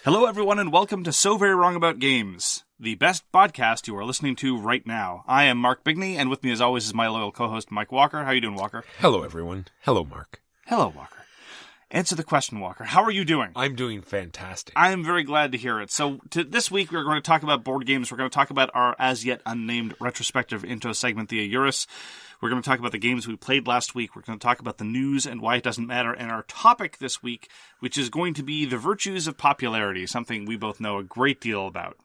Hello, everyone, and welcome to So Very Wrong About Games, the best podcast you are listening to right now. I am Mark Bigney, and with me, as always, is my loyal co-host, Mike Walker. How are you doing, Walker? Hello, everyone. Hello, Mark. Hello, Walker. Answer the question, Walker. How are you doing? I'm doing fantastic. I am very glad to hear it. So, this week, we're going to talk about board games. We're going to talk about our as-yet unnamed retrospective intro segment, the AYURIS. We're going to talk about the games we played last week. We're going to talk about the news and why it doesn't matter. And our topic this week, which is going to be the virtues of popularity, something we both know a great deal about.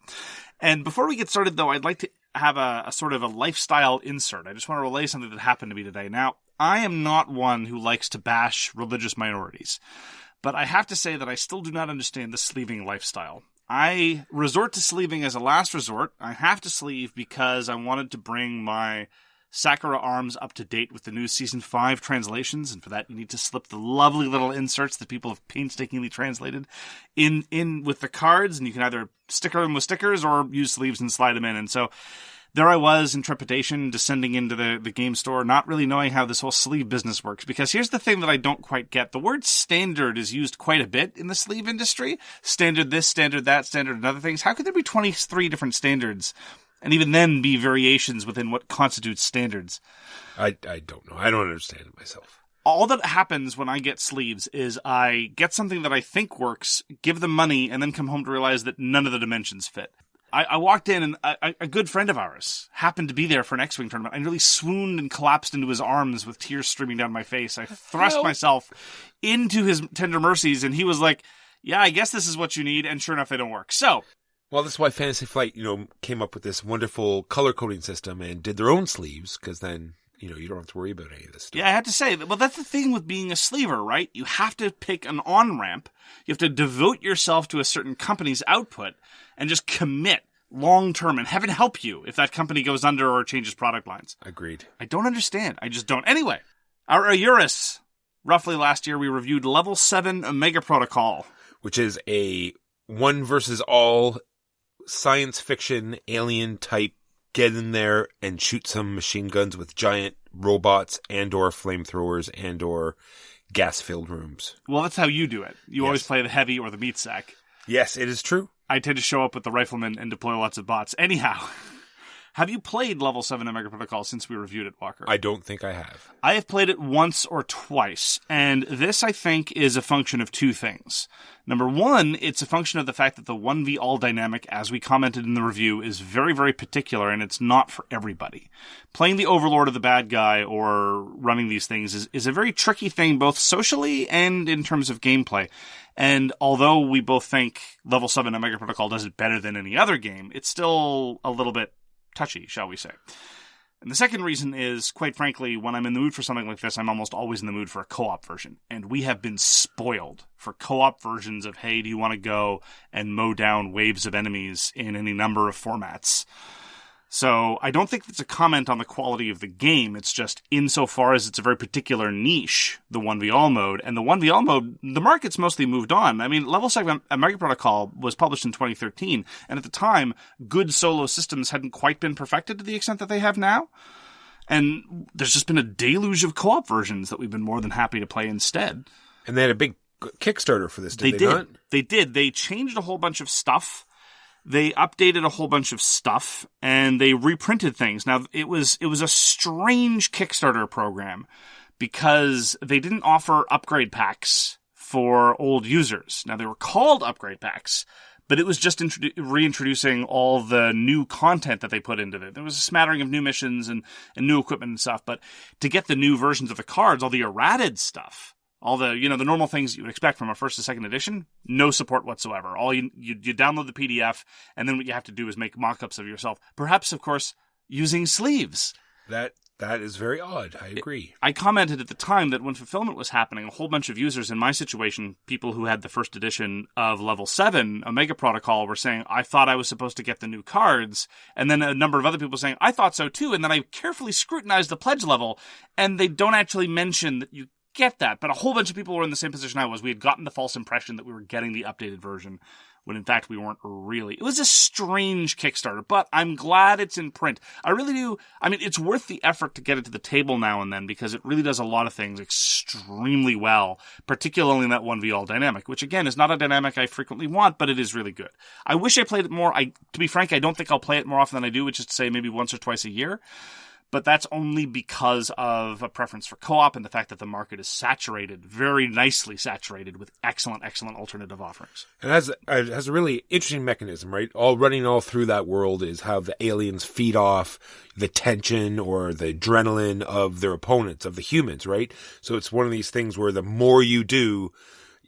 And before we get started, though, I'd like to have a sort of a lifestyle insert. I just want to relay something that happened to me today. Now, I am not one who likes to bash religious minorities, but I have to say that I still do not understand the sleeving lifestyle. I resort to sleeving as a last resort. I have to sleeve because I wanted to bring my Sakura arms up to date with the new Season 5 translations, and for that you need to slip the lovely little inserts that people have painstakingly translated in with the cards, and you can either sticker them with stickers or use sleeves and slide them in. And so there I was in trepidation, descending into the game store, not really knowing how this whole sleeve business works, because here's the thing that I don't quite get. The word standard is used quite a bit in the sleeve industry. Standard this, standard that, standard and other things. How could there be 23 different standards? And even then be variations within what constitutes standards. I don't know. I don't understand it myself. All that happens when I get sleeves is I get something that I think works, give them money, and then come home to realize that none of the dimensions fit. I walked in, and a good friend of ours happened to be there for an X-Wing tournament. I nearly swooned and collapsed into his arms with tears streaming down my face. I thrust myself into his tender mercies, and he was like, yeah, I guess this is what you need, and sure enough, they don't work. So, well, that's why Fantasy Flight, came up with this wonderful color coding system and did their own sleeves, because then, you don't have to worry about any of this stuff. Yeah, I have to say, well, that's the thing with being a sleever, right? You have to pick an on-ramp. You have to devote yourself to a certain company's output and just commit long-term, and heaven help you if that company goes under or changes product lines. Agreed. I don't understand. I just don't. Anyway, our AYURIS. Roughly last year, we reviewed Level 7 Omega Protocol, which is a one versus all science fiction alien type, get in there and shoot some machine guns with giant robots and or flamethrowers and or gas-filled rooms. Well, that's how you do it. You always play the heavy or the meat sack. Yes, it is true. I tend to show up with the rifleman and deploy lots of bots. Anyhow, have you played Level 7 Omega Protocol since we reviewed it, Walker? I don't think I have. I have played it once or twice, and this, I think, is a function of two things. Number one, it's a function of the fact that the 1v all dynamic, as we commented in the review, is very, very particular, and it's not for everybody. Playing the overlord of the bad guy or running these things is a very tricky thing, both socially and in terms of gameplay. And although we both think Level 7 Omega Protocol does it better than any other game, it's still a little bit touchy, shall we say. And the second reason is, quite frankly, when I'm in the mood for something like this, I'm almost always in the mood for a co-op version. And we have been spoiled for co-op versions of, hey, do you want to go and mow down waves of enemies in any number of formats? So I don't think it's a comment on the quality of the game. It's just insofar as it's a very particular niche, the 1v all mode. And the 1v all mode, the market's mostly moved on. I mean, Level 7 Omega Protocol was published in 2013. And at the time, good solo systems hadn't quite been perfected to the extent that they have now. And there's just been a deluge of co-op versions that we've been more than happy to play instead. And they had a big Kickstarter for this, did they not? They did. They changed a whole bunch of stuff. They updated a whole bunch of stuff, and they reprinted things. Now, it was a strange Kickstarter program because they didn't offer upgrade packs for old users. Now, they were called upgrade packs, but it was just reintroducing all the new content that they put into it. There was a smattering of new missions and new equipment and stuff, but to get the new versions of the cards, all the errated stuff, all the, the normal things you would expect from a first to second edition, no support whatsoever. All you download the PDF, and then what you have to do is make mock-ups of yourself. Perhaps, of course, using sleeves. That is very odd. I agree. I commented at the time that when fulfillment was happening, a whole bunch of users in my situation, people who had the first edition of Level 7 Omega Protocol, were saying, I thought I was supposed to get the new cards. And then a number of other people saying, I thought so too. And then I carefully scrutinized the pledge level, and they don't actually mention that you get that, but a whole bunch of people were in the same position I was. We had gotten the false impression that we were getting the updated version, when in fact we weren't really. It was a strange Kickstarter, but I'm glad it's in print. I really do. I mean, it's worth the effort to get it to the table now and then because it really does a lot of things extremely well, particularly in that 1v all dynamic, which again is not a dynamic I frequently want, but it is really good. I wish I played it more. To be frank, I don't think I'll play it more often than I do, which is to say maybe once or twice a year. But that's only because of a preference for co-op and the fact that the market is saturated, very nicely saturated with excellent, excellent alternative offerings. It has a really interesting mechanism, right? Running all through that world is how the aliens feed off the tension or the adrenaline of their opponents, of the humans, right? So it's one of these things where the more you do,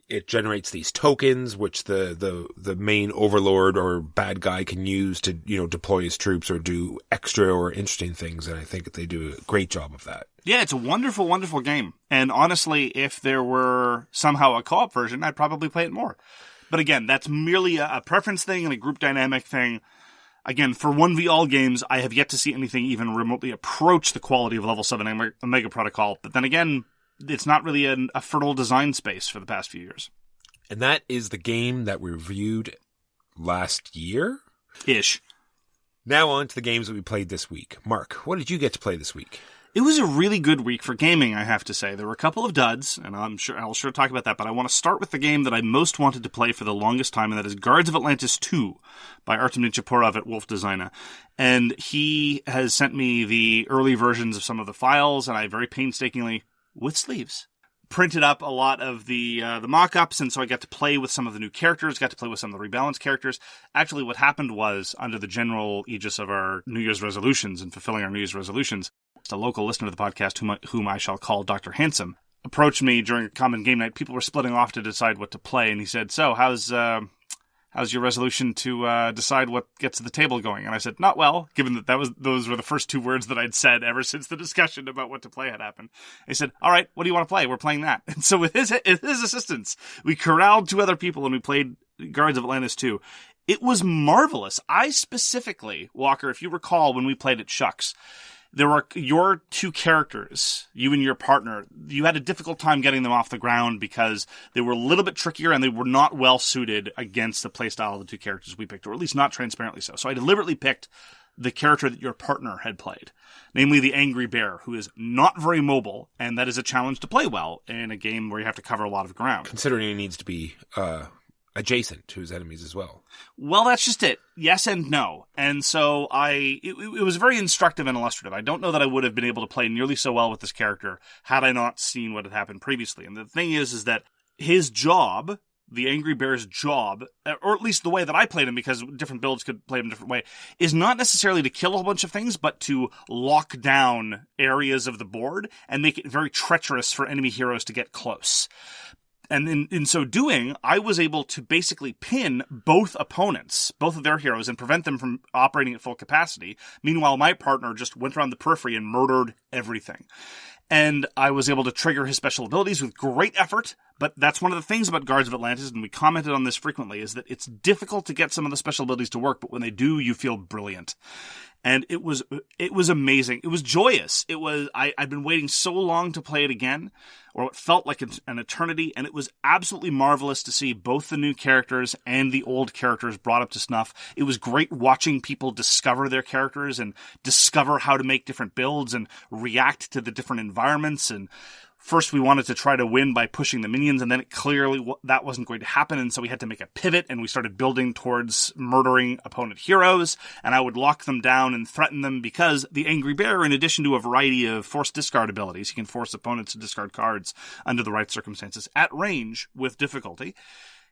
it generates these tokens, which the main overlord or bad guy can use to, deploy his troops or do extra or interesting things. And I think they do a great job of that. Yeah, it's a wonderful, wonderful game. And honestly, if there were somehow a co-op version, I'd probably play it more. But again, that's merely a preference thing and a group dynamic thing. Again, for 1v all games, I have yet to see anything even remotely approach the quality of Level 7 Omega Protocol. But then again, it's not really a fertile design space for the past few years. And that is the game that we reviewed last year? Ish. Now on to the games that we played this week. Mark, what did you get to play this week? It was a really good week for gaming, I have to say. There were a couple of duds, and I'll sure talk about that, but I want to start with the game that I most wanted to play for the longest time, and that is Guards of Atlantis 2 by Artyom Nichipurov at Wolff Designaa. And he has sent me the early versions of some of the files, and I very painstakingly, with sleeves, printed up a lot of the mock-ups, and so I got to play with some of the new characters, got to play with some of the rebalanced characters. Actually, what happened was, under the general aegis of our New Year's resolutions and fulfilling our New Year's resolutions, a local listener to the podcast, whom I shall call Dr. Handsome, approached me during a common game night. People were splitting off to decide what to play, and he said, "So, how's your resolution to decide what gets the table going?" And I said, "Not well," given that those were the first two words that I'd said ever since the discussion about what to play had happened. He said, "All right, what do you want to play? We're playing that." And so with his assistance, we corralled two other people and we played Guards of Atlantis 2. It was marvelous. I specifically, Walker, if you recall when we played at Shucks, there were your two characters, you and your partner. You had a difficult time getting them off the ground because they were a little bit trickier and they were not well suited against the playstyle of the two characters we picked, or at least not transparently so. So I deliberately picked the character that your partner had played, namely the Angry Bear, who is not very mobile, and that is a challenge to play well in a game where you have to cover a lot of ground. Considering he needs to be adjacent to his enemies as well. Well, that's just it. Yes and no. And so it was very instructive and illustrative. I don't know that I would have been able to play nearly so well with this character had I not seen what had happened previously. And the thing is that his job, the Angry Bear's job, or at least the way that I played him, because different builds could play him a different way, is not necessarily to kill a whole bunch of things, but to lock down areas of the board and make it very treacherous for enemy heroes to get close. And in so doing, I was able to basically pin both opponents, both of their heroes, and prevent them from operating at full capacity. Meanwhile, my partner just went around the periphery and murdered everything. And I was able to trigger his special abilities with great effort, but that's one of the things about Guards of Atlantis, and we commented on this frequently, is that it's difficult to get some of the special abilities to work, but when they do, you feel brilliant. And it was amazing. It was joyous. I'd been waiting so long to play it again, or it felt like an eternity, and it was absolutely marvelous to see both the new characters and the old characters brought up to snuff. It was great watching people discover their characters and discover how to make different builds and react to the different environments. And first we wanted to try to win by pushing the minions, and then it clearly that wasn't going to happen, and so we had to make a pivot, and we started building towards murdering opponent heroes, and I would lock them down and threaten them because the Angry Bear, in addition to a variety of forced discard abilities, he can force opponents to discard cards under the right circumstances at range with difficulty.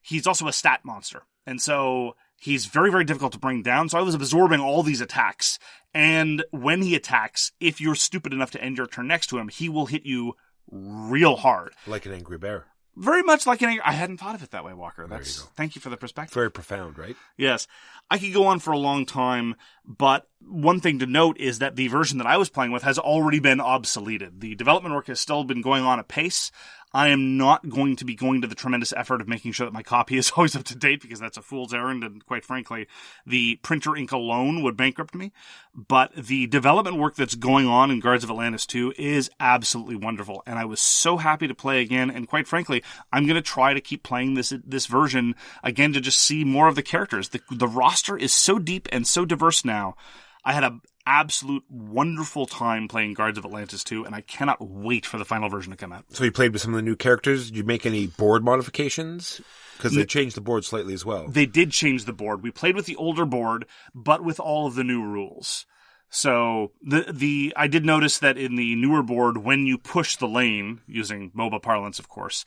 He's also a stat monster, and so he's very, very difficult to bring down, so I was absorbing all these attacks, and when he attacks, if you're stupid enough to end your turn next to him, he will hit you real hard. Like an Angry Bear. Very much like an Angry... I hadn't thought of it that way, Walker. There you go. Thank you for the perspective. Very profound, right? Yes. I could go on for a long time, but One thing to note is that the version that I was playing with has already been obsoleted. The development work has still been going on at pace. I am not going to be going to the tremendous effort of making sure that my copy is always up to date, because that's a fool's errand, and quite frankly, the printer ink alone would bankrupt me. But the development work that's going on in Guards of Atlantis 2 is absolutely wonderful, and I was so happy to play again, and quite frankly, I'm going to try to keep playing this version again to just see more of the characters. The roster is so deep and so diverse now. I had an absolute wonderful time playing Guards of Atlantis 2, and I cannot wait for the final version to come out. So you played with some of the new characters. Did you make any board modifications? Because they changed the board slightly as well. They did change the board. We played with the older board, but with all of the new rules. So I did notice that in the newer board, when you push the lane, using MOBA parlance, of course,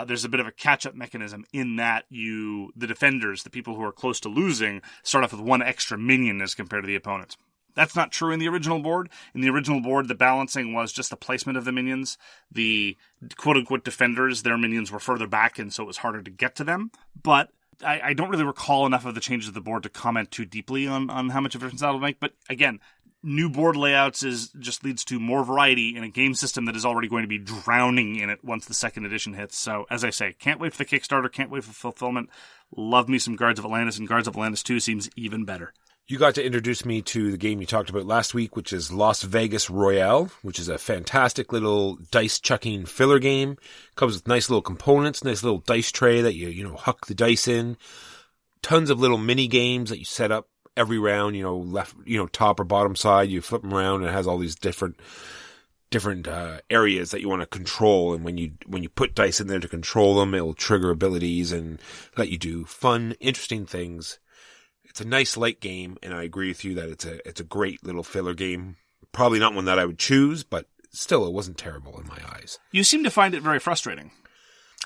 there's a bit of a catch-up mechanism in that the defenders, the people who are close to losing, start off with one extra minion as compared to the opponents. That's not true in the original board. In the original board, the balancing was just the placement of the minions. The quote-unquote defenders, their minions were further back, and so it was harder to get to them. But I don't really recall enough of the changes of the board to comment too deeply on how much of a difference that'll make. But again, new board layouts just leads to more variety in a game system that is already going to be drowning in it once the second edition hits. So, as I say, can't wait for the Kickstarter, can't wait for fulfillment. Love me some Guards of Atlantis, and Guards of Atlantis 2 seems even better. You got to introduce me to the game you talked about last week, which is Las Vegas Royale, which is a fantastic little dice-chucking filler game. Comes with nice little components, nice little dice tray that you huck the dice in. Tons of little mini games that you set up every round, left, top or bottom side. You flip them around, and it has all these different areas that you want to control. And when you put dice in there to control them, it'll trigger abilities and let you do fun, interesting things. It's a nice light game, and I agree with you that it's a great little filler game. Probably not one that I would choose, but still, it wasn't terrible in my eyes. You seem to find it very frustrating.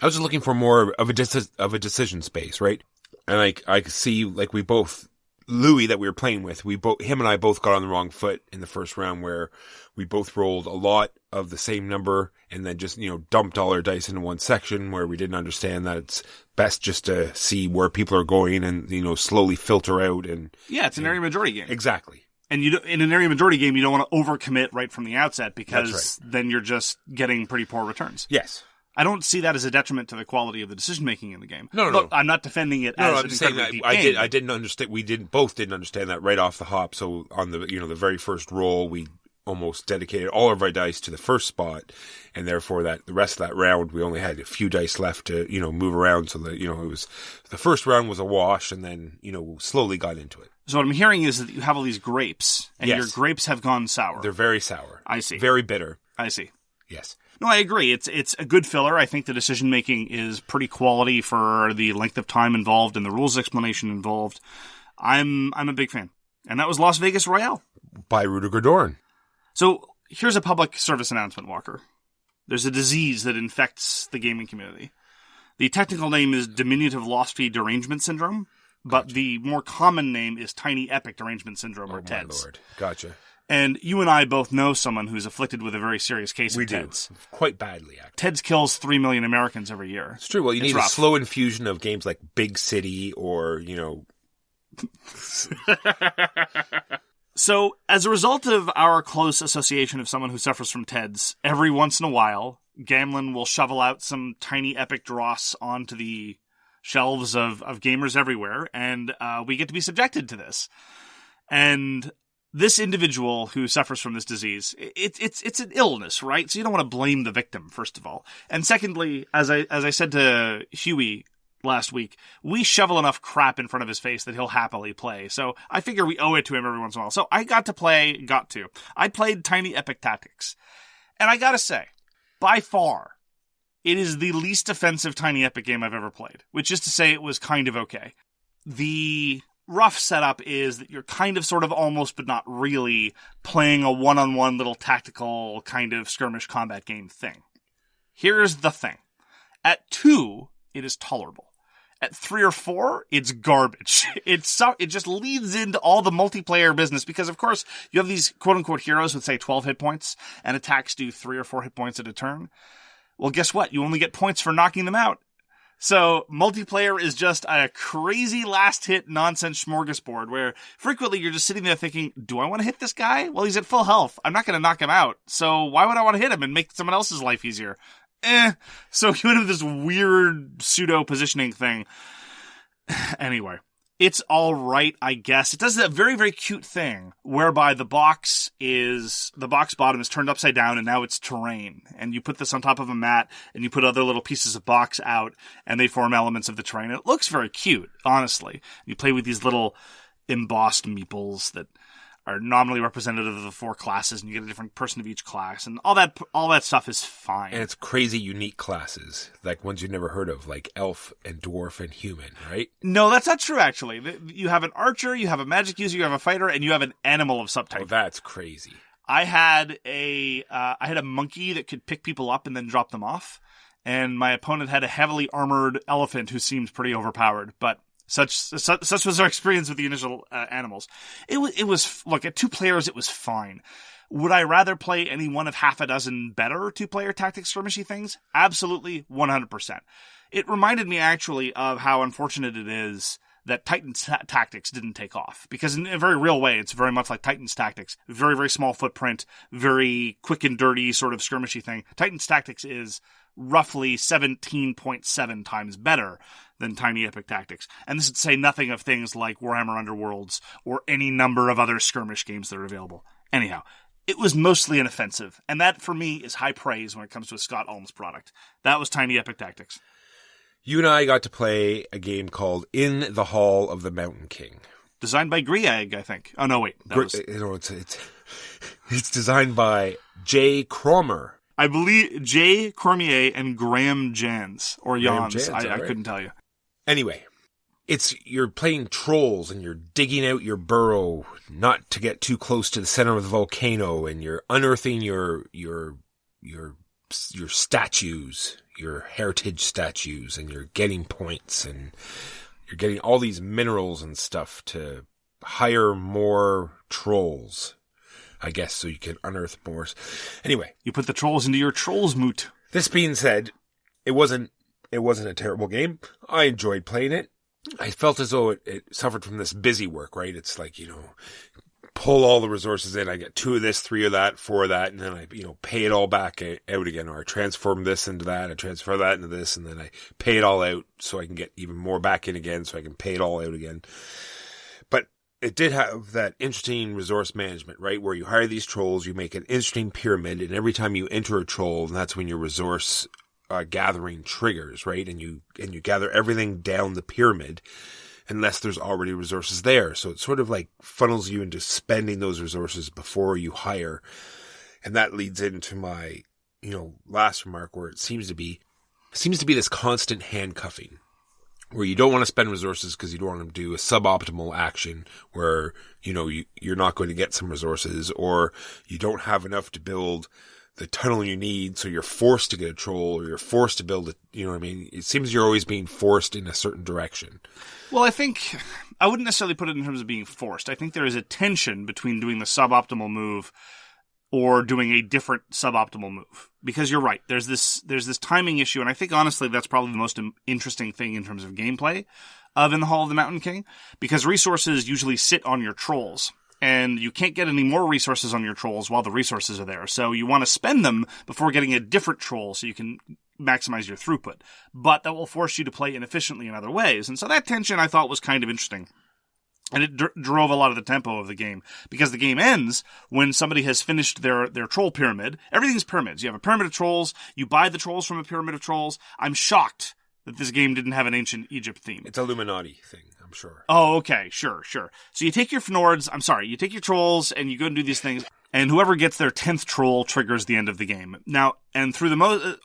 I was just looking for more of a decision space, right? And I could see, like, we both, Louis that we were playing with, him and I both got on the wrong foot in the first round, where we both rolled a lot of the same number and then just, dumped all our dice into one section where we didn't understand that it's best just to see where people are going and, slowly filter out. And yeah, it's an area majority game. Exactly. And in an area majority game, you don't want to overcommit right from the outset, because then you're just getting pretty poor returns. Yes. I don't see that as a detriment to the quality of the decision making in the game. No. Look, I'm not defending it as an incredibly deep game. I didn't understand. We both didn't understand that right off the hop. So on the the very first roll, we almost dedicated all of our dice to the first spot, and therefore that the rest of that round we only had a few dice left to move around. So that it was the first round was a wash, and then slowly got into it. So what I'm hearing is that you have all these grapes, and your grapes have gone sour. They're very sour. I see. Very bitter. I see. Yes. No, I agree. It's a good filler. I think the decision making is pretty quality for the length of time involved and the rules explanation involved. I'm a big fan. And that was Las Vegas Royale. By Rudiger Dorn. So here's a public service announcement, Walker. There's a disease that infects the gaming community. The technical name is diminutive losty derangement syndrome, but the more common name is tiny epic derangement syndrome, or TEDS. My Lord. Gotcha. And you and I both know someone who's afflicted with a very serious case of TEDS. We do. Quite badly, actually. TEDS kills 3 million Americans every year. It's true. Well, you need a slow infusion of games like Big City or, So, as a result of our close association of someone who suffers from TEDS, every once in a while, Gamelyn will shovel out some tiny epic dross onto the shelves of gamers everywhere, and we get to be subjected to this. And this individual who suffers from this disease, it's an illness, right? So you don't want to blame the victim, first of all. And secondly, as I said to Huey last week, we shovel enough crap in front of his face that he'll happily play. So I figure we owe it to him every once in a while. So I I played Tiny Epic Tactics. And I gotta say, by far, it is the least offensive Tiny Epic game I've ever played. Which is to say, it was kind of okay. The rough setup is that you're kind of, sort of, almost, but not really, playing a one-on-one little tactical kind of skirmish combat game thing. Here's the thing. At 2, it is tolerable. At 3 or 4, it's garbage. It just leads into all the multiplayer business because, of course, you have these quote-unquote heroes with, say, 12 hit points, and attacks do 3 or 4 hit points at a turn. Well, guess what? You only get points for knocking them out. So multiplayer is just a crazy last-hit nonsense smorgasbord where frequently you're just sitting there thinking, do I want to hit this guy? Well, he's at full health. I'm not going to knock him out. So why would I want to hit him and make someone else's life easier? So you end up with this weird pseudo-positioning thing. Anyway, it's all right, I guess. It does that very, very cute thing whereby the box bottom is turned upside down and now it's terrain. And you put this on top of a mat and you put other little pieces of box out and they form elements of the terrain. It looks very cute, honestly. You play with these little embossed meeples that are nominally representative of the 4 classes, and you get a different person of each class, and all that stuff is fine. And it's crazy unique classes, like ones you've never heard of, like elf and dwarf and human, right? No, that's not true, actually. You have an archer, you have a magic user, you have a fighter, and you have an animal of subtype. Oh, that's crazy. I had a monkey that could pick people up and then drop them off, and my opponent had a heavily armored elephant who seemed pretty overpowered, but Such was our experience with the initial animals. It was look, at 2 players, it was fine. Would I rather play any one of half a dozen better 2-player tactics skirmishy things? Absolutely, 100%. It reminded me actually of how unfortunate it is that Titan's Tactics didn't take off. Because in a very real way, it's very much like Titan's Tactics. Very, very small footprint, very quick and dirty sort of skirmishy thing. Titan's Tactics is roughly 17.7 times better than Tiny Epic Tactics. And this is to say nothing of things like Warhammer Underworlds or any number of other skirmish games that are available. Anyhow, it was mostly inoffensive. And that, for me, is high praise when it comes to a Scott Almes product. That was Tiny Epic Tactics. You and I got to play a game called In the Hall of the Mountain King. Designed by Grieg, I think. Oh, no, wait. It's designed by J. Cormier. I believe J. Cormier and Graeme Jahns. Or Jahns. I couldn't tell you. Anyway, you're playing trolls and you're digging out your burrow not to get too close to the center of the volcano, and you're unearthing your statues, your heritage statues, and you're getting points, and you're getting all these minerals and stuff to hire more trolls, I guess, so you can unearth more. Anyway, you put the trolls into your trolls moot. This being said, it wasn't a terrible game. I enjoyed playing it. I felt as though it suffered from this busy work, right? It's like, pull all the resources in. I get 2 of this, 3 of that, 4 of that, and then I, pay it all back out again. Or I transform this into that, I transfer that into this, and then I pay it all out so I can get even more back in again, so I can pay it all out again. But it did have that interesting resource management, right? Where you hire these trolls, you make an interesting pyramid, and every time you enter a troll, and that's when your resource gathering triggers, right? And you gather everything down the pyramid unless there's already resources there. So it sort of like funnels you into spending those resources before you hire. And that leads into my, last remark, where it seems to be this constant handcuffing where you don't want to spend resources because you don't want to do a suboptimal action where, you're not going to get some resources, or you don't have enough to build the tunnel you need, so you're forced to get a troll, or you're forced to build it. You know what I mean? It seems you're always being forced in a certain direction. Well, I think I wouldn't necessarily put it in terms of being forced. I think there is a tension between doing the suboptimal move or doing a different suboptimal move. Because you're right, there's this timing issue, and I think honestly that's probably the most interesting thing in terms of gameplay of In the Hall of the Mountain King, because resources usually sit on your trolls. And you can't get any more resources on your trolls while the resources are there. So you want to spend them before getting a different troll so you can maximize your throughput. But that will force you to play inefficiently in other ways. And so that tension I thought was kind of interesting. And it drove a lot of the tempo of the game. Because the game ends when somebody has finished their troll pyramid. Everything's pyramids. You have a pyramid of trolls. You buy the trolls from a pyramid of trolls. I'm shocked that this game didn't have an ancient Egypt theme. It's Illuminati thing, I'm sure. Oh, okay. Sure. So you take your you take your trolls and you go and do these things, and whoever gets their 10th troll triggers the end of the game. Now, and through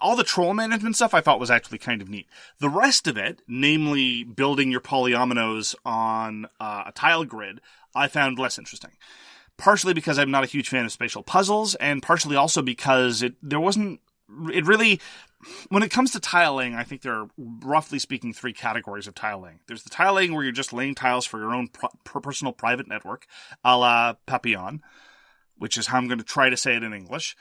all the troll management stuff I thought was actually kind of neat. The rest of it, namely building your polyominoes on a tile grid, I found less interesting. Partially because I'm not a huge fan of spatial puzzles, and partially also because when it comes to tiling, I think there are, roughly speaking, 3 categories of tiling. There's the tiling where you're just laying tiles for your own personal private network, a la Papillon, which is how I'm going to try to say it in English.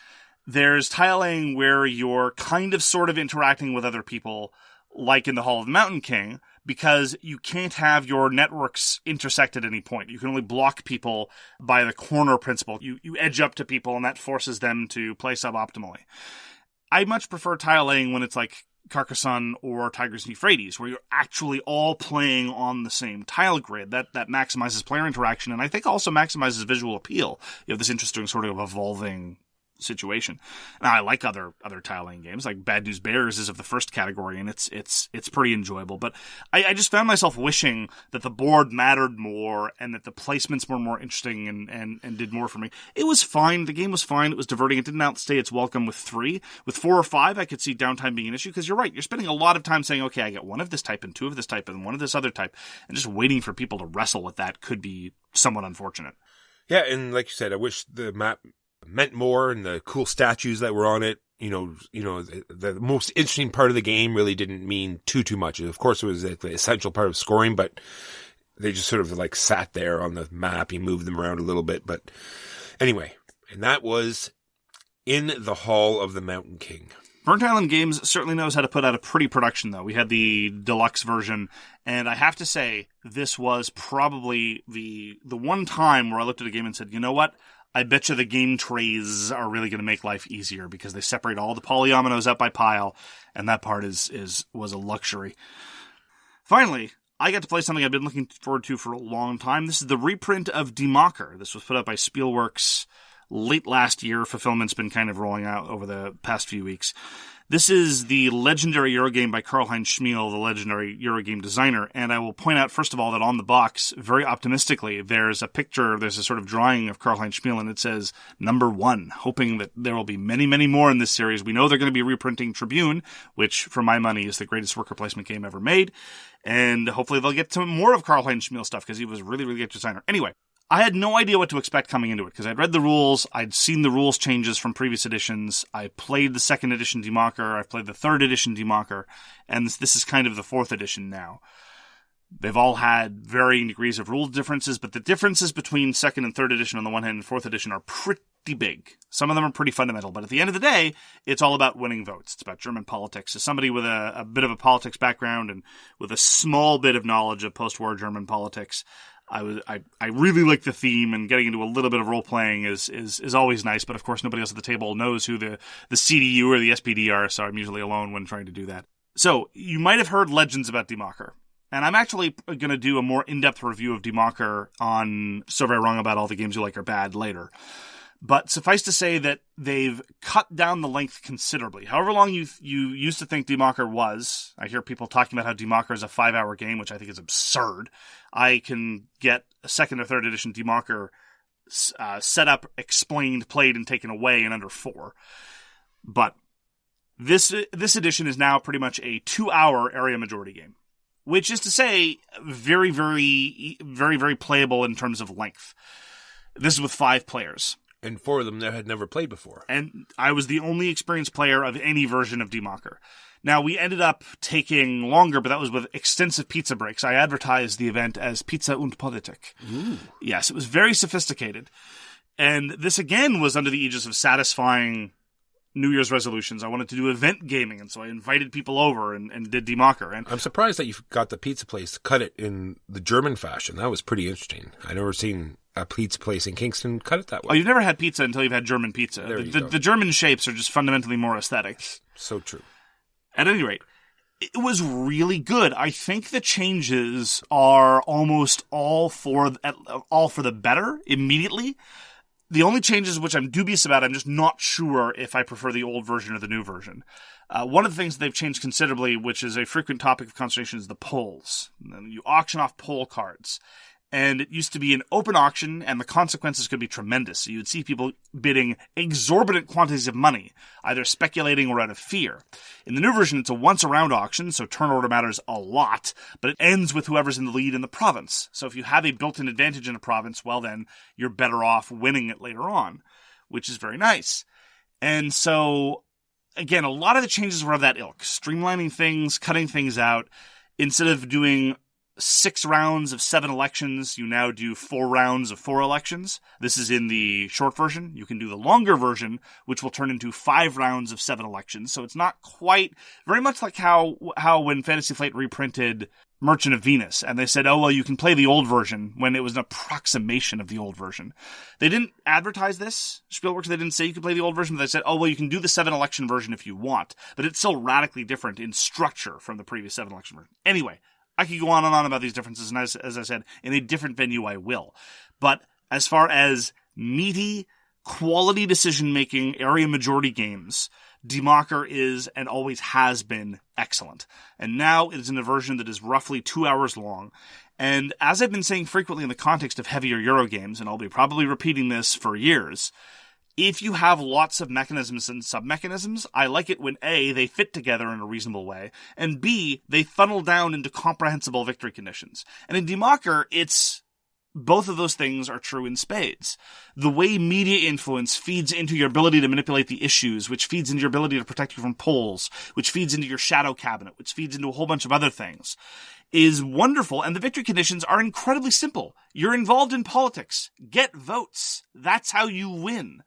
There's tiling where you're kind of sort of interacting with other people, like in the Hall of the Mountain King, because you can't have your networks intersect at any point. You can only block people by the corner principle. You edge up to people, and that forces them to play suboptimally. I much prefer tile laying when it's like Carcassonne or Tigris and Euphrates, where you're actually all playing on the same tile grid. That maximizes player interaction, and I think also maximizes visual appeal. You have this interesting sort of evolving situation. Now, I like other tiling games, like Bad News Bears is of the first category, and it's pretty enjoyable. But I just found myself wishing that the board mattered more and that the placements were more interesting and did more for me. It was fine. The game was fine. It was diverting. It didn't outstay its welcome with 3. With 4 or 5, I could see downtime being an issue, because you're right. You're spending a lot of time saying, okay, I get 1 of this type and 2 of this type and 1 of this other type, and just waiting for people to wrestle with that could be somewhat unfortunate. Yeah, and like you said, I wish the map meant more, and the cool statues that were on it. The most interesting part of the game really didn't mean too much. Of course, it was the essential part of scoring, but they just sort of like sat there on the map. You moved them around a little bit, but anyway, and that was in the Hall of the Mountain King. Burnt Island Games certainly knows how to put out a pretty production, though. We had the deluxe version, and I have to say, this was probably the one time where I looked at a game and said, you know what? I bet you the game trays are really going to make life easier, because they separate all the polyominoes up by pile, and that part was a luxury. Finally, I got to play something I've been looking forward to for a long time. This is the reprint of Macher. This was put out by Spielworxx late last year. Fulfillment's been kind of rolling out over the past few weeks. This is the legendary Eurogame by Karl-Heinz Schmiel, the legendary Eurogame designer. And I will point out, first of all, that on the box, very optimistically, there's a sort of drawing of Karl-Heinz Schmiel, and it says number 1, hoping that there will be many, many more in this series. We know they're going to be reprinting Tribune, which, for my money, is the greatest worker placement game ever made. And hopefully they'll get to more of Karl-Heinz Schmiel stuff, because he was a really, really good designer. Anyway, I had no idea what to expect coming into it, because I'd read the rules, I'd seen the rules changes from previous editions, I played the 2nd edition Macher, I've played the 3rd edition Macher, and this is kind of the 4th edition now. They've all had varying degrees of rule differences, but the differences between 2nd and 3rd edition on the one hand and 4th edition are pretty big. Some of them are pretty fundamental, but at the end of the day, it's all about winning votes. It's about German politics. As somebody with a bit of a politics background and with a small bit of knowledge of post-war German politics, I really like the theme, and getting into a little bit of role playing is always nice. But of course, nobody else at the table knows who the CDU or the SPD are, so I'm usually alone when trying to do that. So you might have heard legends about Macher, and I'm actually going to do a more in-depth review of Macher on So Very Wrong About All the Games You Like Are Bad later. But suffice to say that they've cut down the length considerably. However long you used to think Macher was, I hear people talking about how Macher is a 5-hour game, which I think is absurd. I can get a 2nd or 3rd edition Macher set up, explained, played, and taken away in under 4. But this edition is now pretty much a 2-hour area majority game, which is to say very, very, very, very playable in terms of length. This is with 5 players. And 4 of them there had never played before. And I was the only experienced player of any version of Macher. Now, we ended up taking longer, but that was with extensive pizza breaks. I advertised the event as Pizza und Politik. Ooh. Yes, it was very sophisticated. And this, again, was under the aegis of satisfying New Year's resolutions. I wanted to do event gaming, and so I invited people over and did Macher. And I'm surprised that you got the pizza place to cut it in the German fashion. That was pretty interesting. I'd never seen a pizza place in Kingston cut it that way. Oh, you've never had pizza until you've had German pizza. The German shapes are just fundamentally more aesthetic. So true. At any rate, it was really good. I think the changes are almost all for the better immediately. The only changes which I'm dubious about, I'm just not sure if I prefer the old version or the new version. One of the things they've changed considerably, which is a frequent topic of conversation, is the polls. You auction off poll cards. And it used to be an open auction, and the consequences could be tremendous. So you would see people bidding exorbitant quantities of money, either speculating or out of fear. In the new version, it's a once-around auction, so turn order matters a lot, but it ends with whoever's in the lead in the province. So if you have a built-in advantage in a province, well then, you're better off winning it later on, which is very nice. And so, again, a lot of the changes were of that ilk. Streamlining things, cutting things out. Instead of doing 6 rounds of 7 elections, you now do 4 rounds of 4 elections. This is in the short version. You can do the longer version, which will turn into 5 rounds of 7 elections. So it's not quite, very much like how when Fantasy Flight reprinted Merchant of Venus, and they said, oh, well, you can play the old version, when it was an approximation of the old version. They didn't advertise this, Spielworxx, they didn't say you could play the old version, but they said, oh, well, you can do the 7 election version if you want, but it's still radically different in structure from the previous 7 election version. Anyway, I could go on and on about these differences, and as I said, in a different venue I will. But as far as meaty, quality decision-making, area majority games, Macher is, and always has been, excellent. And now it is in a version that is roughly 2 hours long. And as I've been saying frequently in the context of heavier Euro games, and I'll be probably repeating this for years, if you have lots of mechanisms and sub-mechanisms, I like it when A, they fit together in a reasonable way, and B, they funnel down into comprehensible victory conditions. And in Macher, both of those things are true in spades. The way media influence feeds into your ability to manipulate the issues, which feeds into your ability to protect you from polls, which feeds into your shadow cabinet, which feeds into a whole bunch of other things, is wonderful, and the victory conditions are incredibly simple. You're involved in politics. Get votes. That's how you win.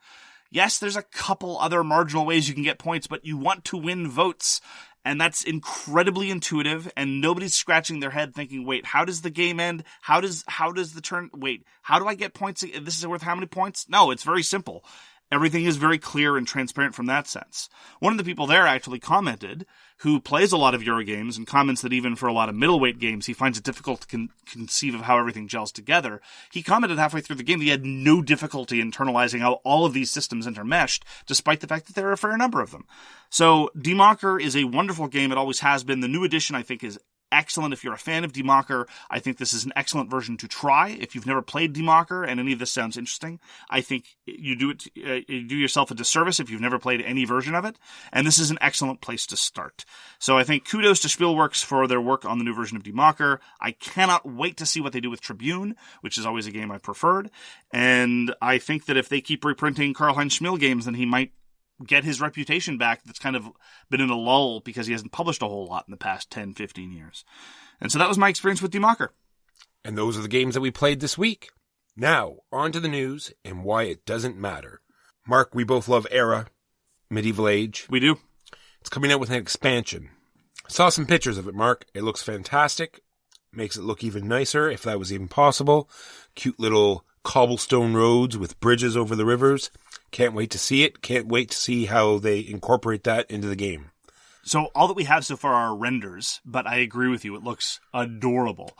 Yes, there's a couple other marginal ways you can get points, but you want to win votes. And that's incredibly intuitive, and nobody's scratching their head thinking, wait, how does the game end? How does the turn, wait, how do I get points? This is worth how many points? No, it's very simple. Everything is very clear and transparent from that sense. One of the people there actually commented, who plays a lot of Euro games, and comments that even for a lot of middleweight games, he finds it difficult to conceive of how everything gels together. He commented halfway through the game that he had no difficulty internalizing how all of these systems intermeshed, despite the fact that there are a fair number of them. So, Macher is a wonderful game. It always has been. The new edition, I think, is excellent. If you're a fan of Macher, I think this is an excellent version to try. If you've never played Macher and any of this sounds interesting, I think you do yourself a disservice if you've never played any version of it. And this is an excellent place to start. So I think kudos to Spielworxx for their work on the new version of Macher. I cannot wait to see what they do with Tribune, which is always a game I preferred. And I think that if they keep reprinting Karl-Heinz Schmiel games, then he might get his reputation back that's kind of been in a lull because he hasn't published a whole lot in the past 10, 15 years. And so that was my experience with Macher. And those are the games that we played this week. Now, on to the news and why it doesn't matter. Mark, we both love Era, Medieval Age. We do. It's coming out with an expansion. Saw some pictures of it, Mark. It looks fantastic. Makes it look even nicer, if that was even possible. Cute little cobblestone roads with bridges over the rivers. Can't wait to see it. Can't wait to see how they incorporate that into the game. So all that we have so far are renders, but I agree with you. It looks adorable.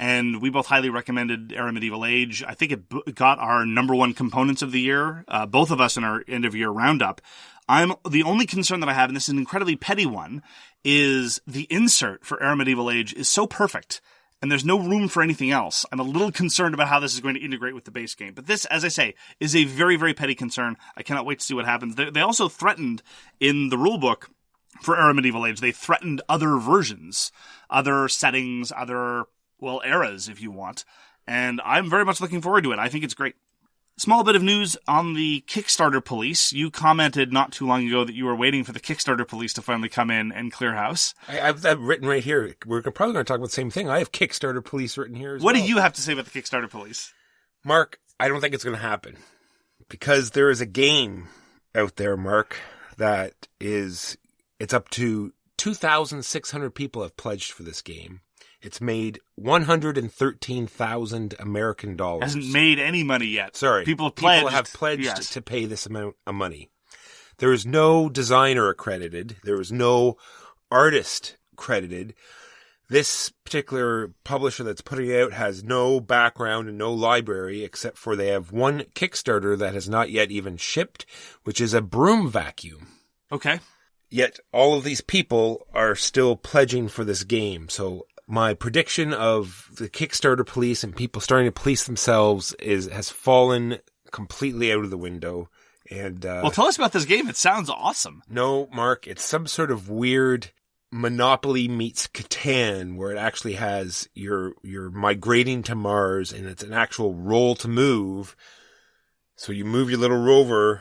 And we both highly recommended Era Medieval Age. I think it got our number 1 components of the year, both of us in our end of year roundup. The only concern that I have, and this is an incredibly petty one, is the insert for Era Medieval Age is so perfect, and there's no room for anything else. I'm a little concerned about how this is going to integrate with the base game. But this, as I say, is a very, very petty concern. I cannot wait to see what happens. They also threatened in the rulebook for Era Medieval Age, they threatened other versions, other settings, other, well, eras, if you want. And I'm very much looking forward to it. I think it's great. Small bit of news on the Kickstarter Police. You commented not too long ago that you were waiting for the Kickstarter Police to finally come in and clear house. I have that written right here. We're probably going to talk about the same thing. I have Kickstarter Police written here as well. What do you have to say about the Kickstarter Police? Mark, I don't think it's going to happen. Because there is a game out there, Mark, that is, it's up to 2,600 people have pledged for this game. It's made $113,000 American dollars. Hasn't made any money yet. Sorry. People have pledged to pay this amount of money. There is no designer accredited. There is no artist credited. This particular publisher that's putting it out has no background and no library, except for they have one Kickstarter that has not yet even shipped, which is a broom vacuum. Okay. Yet all of these people are still pledging for this game. So my prediction of the Kickstarter Police and people starting to police themselves has fallen completely out of the window. And well, tell us about this game. It sounds awesome. No, Mark, it's some sort of weird Monopoly meets Catan, where it actually has you're migrating to Mars, and it's an actual roll to move. So you move your little rover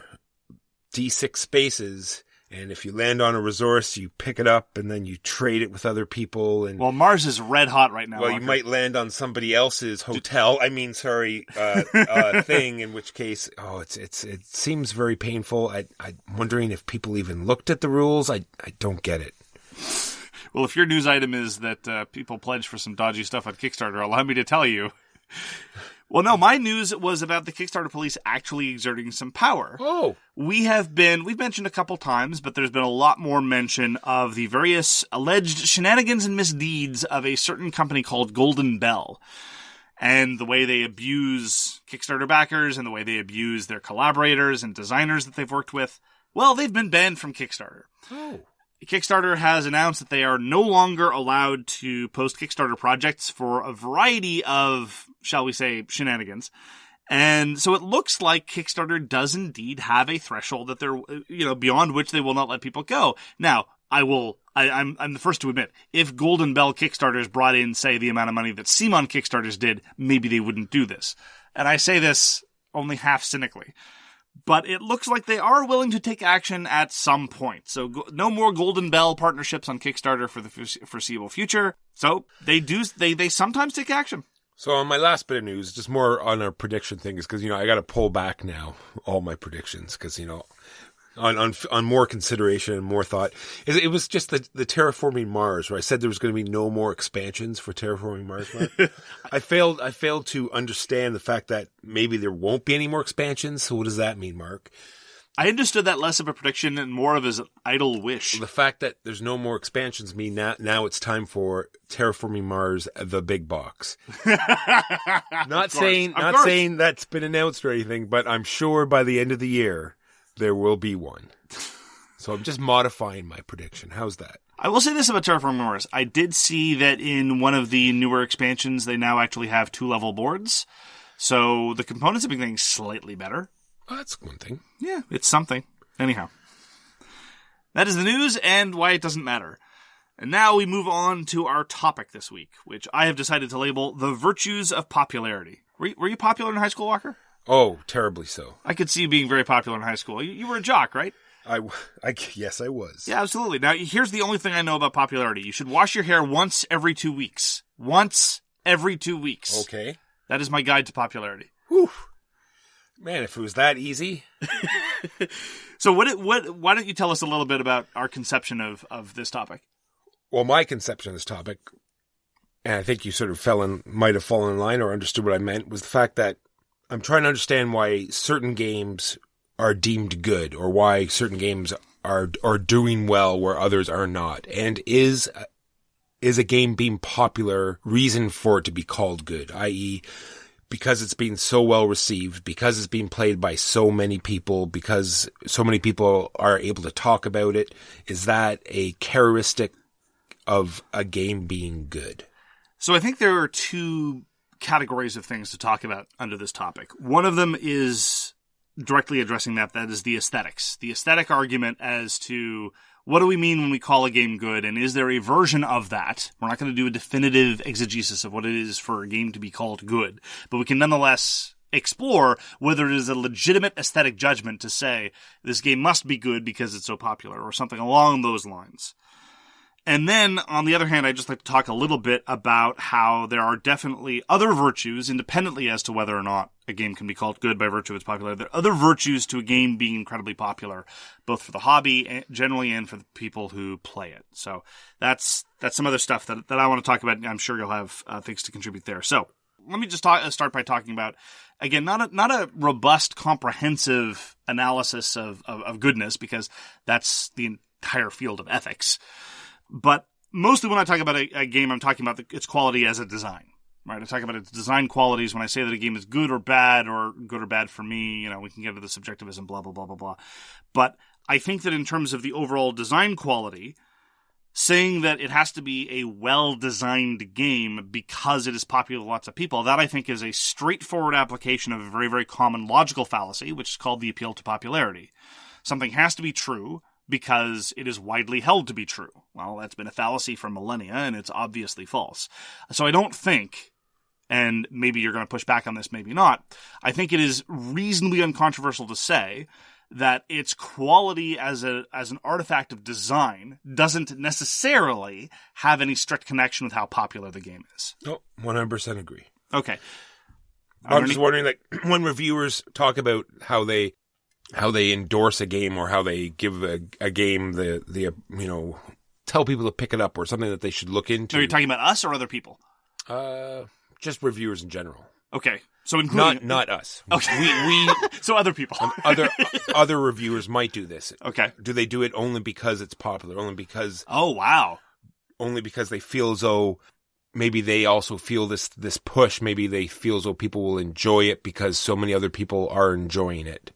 D6 spaces, And if you land on a resource, you pick it up and then you trade it with other people. And well, Mars is red hot right now. Well, you might land on somebody else's thing, in which case, it seems very painful. I'm wondering if people even looked at the rules. I don't get it. Well, if your news item is that people pledge for some dodgy stuff on Kickstarter, allow me to tell you. Well, no, my news was about the Kickstarter Police actually exerting some power. Oh. We've mentioned a couple times, but there's been a lot more mention of the various alleged shenanigans and misdeeds of a certain company called Golden Bell. And the way they abuse Kickstarter backers and the way they abuse their collaborators and designers that they've worked with. Well, they've been banned from Kickstarter. Oh. Kickstarter has announced that they are no longer allowed to post Kickstarter projects for a variety of, shall we say, shenanigans. And so it looks like Kickstarter does indeed have a threshold that they're, beyond which they will not let people go. Now, I'm the first to admit, if Golden Bell Kickstarters brought in, say, the amount of money that Simon Kickstarters did, maybe they wouldn't do this. And I say this only half cynically. But it looks like they are willing to take action at some point. So no more Golden Bell partnerships on Kickstarter for the foreseeable future. So they sometimes take action. So on my last bit of news, just more on our prediction thing, is because, I got to pull back now all my predictions because, on more consideration and more thought. It was just the terraforming Mars, where I said there was going to be no more expansions for terraforming Mars. I failed to understand the fact that maybe there won't be any more expansions. So what does that mean, Mark? I understood that less of a prediction and more of an idle wish. The fact that there's no more expansions mean now it's time for terraforming Mars, the big box. Not saying that's been announced or anything, but I'm sure by the end of the year there will be one. So I'm just modifying my prediction. How's that? I will say this about Terraforming Mars. I did see that in one of the newer expansions, they now actually have 2-level boards. So the components have been getting slightly better. Well, that's one thing. Yeah, it's something. Anyhow. That is the news and why it doesn't matter. And now we move on to our topic this week, which I have decided to label The Virtues of Popularity. Were you popular in high school, Walker? Oh, terribly so. I could see you being very popular in high school. You were a jock, right? Yes, I was. Yeah, absolutely. Now, here's the only thing I know about popularity. You should wash your hair once every 2 weeks. Once every 2 weeks. Okay. That is my guide to popularity. Whew. Man, if it was that easy. So why don't you tell us a little bit about our conception of this topic? Well, my conception of this topic, and I think you sort of might have fallen in line or understood what I meant, was the fact that I'm trying to understand why certain games are deemed good, or why certain games are doing well where others are not. And is a game being popular reason for it to be called good, i.e., because it's being so well received, because it's being played by so many people, because so many people are able to talk about it, is that a characteristic of a game being good? So I think there are two categories of things to talk about under this topic. One of them is directly addressing that is the aesthetics. The aesthetic argument as to what do we mean when we call a game good, and is there a version of that? We're not going to do a definitive exegesis of what it is for a game to be called good, but we can nonetheless explore whether it is a legitimate aesthetic judgment to say this game must be good because it's so popular, or something along those lines. And then, on the other hand, I'd just like to talk a little bit about how there are definitely other virtues, independently as to whether or not a game can be called good by virtue of its popularity. There are other virtues to a game being incredibly popular, both for the hobby generally and for the people who play it. So that's some other stuff that I want to talk about, and I'm sure you'll have things to contribute there. So let me just start by talking about, again, not a robust, comprehensive analysis of goodness, because that's the entire field of ethics. But mostly when I talk about a game, I'm talking about its quality as a design, right? I talk about its design qualities when I say that a game is good or bad for me. We can get into the subjectivism, blah, blah, blah, blah, blah. But I think that in terms of the overall design quality, saying that it has to be a well-designed game because it is popular with lots of people, that I think is a straightforward application of a very, very common logical fallacy, which is called the appeal to popularity. Something has to be true because it is widely held to be true. Well, that's been a fallacy for millennia, and it's obviously false. So I don't think, and maybe you're going to push back on this, maybe not, I think it is reasonably uncontroversial to say that its quality as an artifact of design doesn't necessarily have any strict connection with how popular the game is. Oh, 100% agree. Okay. I'm just wondering, like, when reviewers talk about how they endorse a game or how they give a game the tell people to pick it up or something that they should look into. Are you talking about us or other people? Just reviewers in general. Okay. So including not us. Okay. We so other people. other reviewers might do this. Okay. Do they do it only because it's popular? Only because Oh wow. Only because they feel as though maybe they also feel this push. Maybe they feel as though people will enjoy it because so many other people are enjoying it.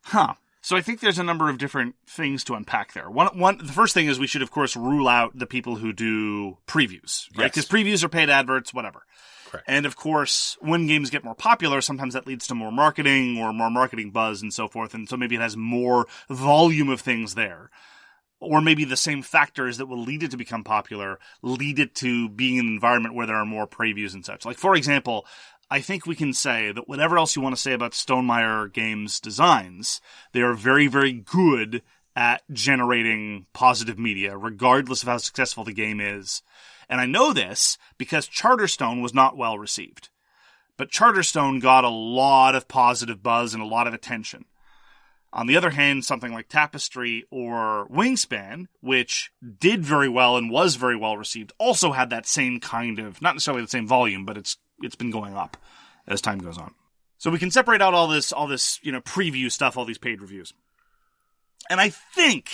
Huh. So I think there's a number of different things to unpack there. The first thing is we should, of course, rule out the people who do previews, right? Because previews are paid adverts, whatever. Correct. And of course, when games get more popular, sometimes that leads to more marketing or more marketing buzz and so forth. And so maybe it has more volume of things there. Or maybe the same factors that will lead it to become popular lead it to being in an environment where there are more previews and such. Like, for example, I think we can say that whatever else you want to say about Stonemaier Games designs, they are very, very good at generating positive media, regardless of how successful the game is. And I know this because Charterstone was not well received. But Charterstone got a lot of positive buzz and a lot of attention. On the other hand, something like Tapestry or Wingspan, which did very well and was very well received, also had that same kind of, not necessarily the same volume, but it's been going up as time goes on. So we can separate out all this, preview stuff, all these paid reviews. And I think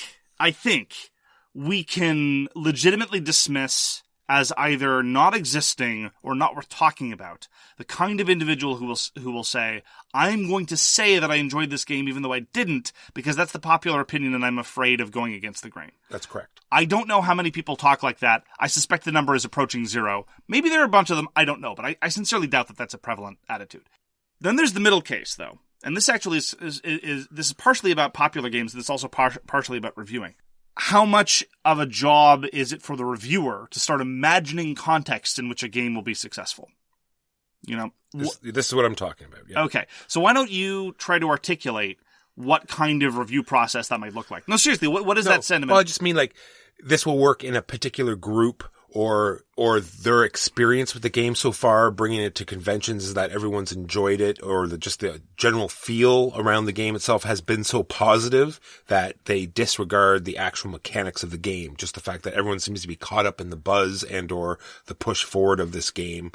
we can legitimately dismiss as either not existing or not worth talking about the kind of individual who will say, I'm going to say that I enjoyed this game even though I didn't, because that's the popular opinion and I'm afraid of going against the grain. That's correct. I don't know how many people talk like that. I suspect the number is approaching 0. Maybe there are a bunch of them. I don't know, but I sincerely doubt that that's a prevalent attitude. Then there's the middle case, though. And this actually is this is partially about popular games, and it's also partially about reviewing. How much of a job is it for the reviewer to start imagining context in which a game will be successful? This is what I'm talking about. Yeah. Okay. So why don't you try to articulate what kind of review process that might look like? No, seriously, what is that sentiment? Well, I just mean like this will work in a particular group or their experience with the game so far, bringing it to conventions is that everyone's enjoyed it, or just the general feel around the game itself has been so positive that they disregard the actual mechanics of the game. Just the fact that everyone seems to be caught up in the buzz and or the push forward of this game.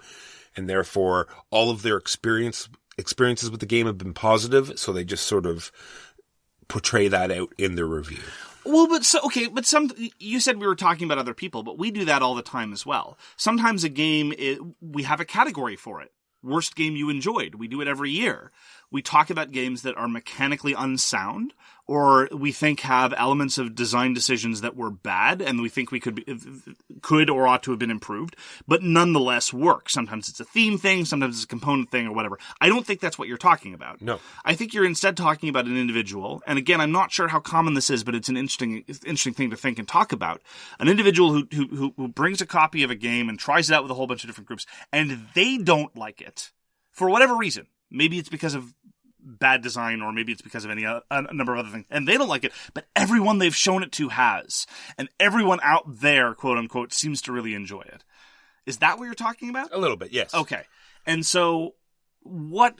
And therefore all of their experiences with the game have been positive. So they just sort of portray that out in their review. Well, you said we were talking about other people, but we do that all the time as well. Sometimes a game, we have a category for it. Worst game you enjoyed. We do it every year. We talk about games that are mechanically unsound, or we think have elements of design decisions that were bad, and we think we could or ought to have been improved, but nonetheless work. Sometimes it's a theme thing, sometimes it's a component thing, or whatever. I don't think that's what you're talking about. No. I think you're instead talking about an individual, and again, I'm not sure how common this is, but it's an interesting thing to think and talk about. An individual who brings a copy of a game and tries it out with a whole bunch of different groups, and they don't like it for whatever reason. Maybe it's because of bad design, or maybe it's because of a number of other things, and they don't like it, but everyone they've shown it to has, and everyone out there, quote unquote, seems to really enjoy it. Is that what you're talking about? A little bit, yes. Okay. And so what